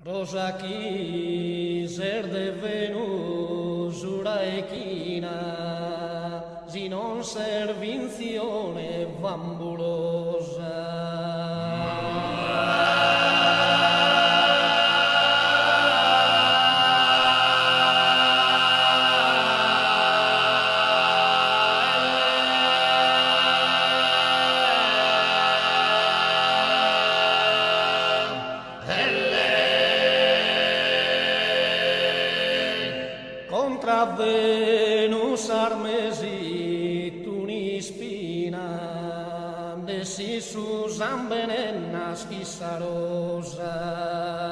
Rosa chiser de Venus ura echina, si non servinzione vambulosa. Contra Venus armesi tunispina, de si sus ambenenas chisarosa.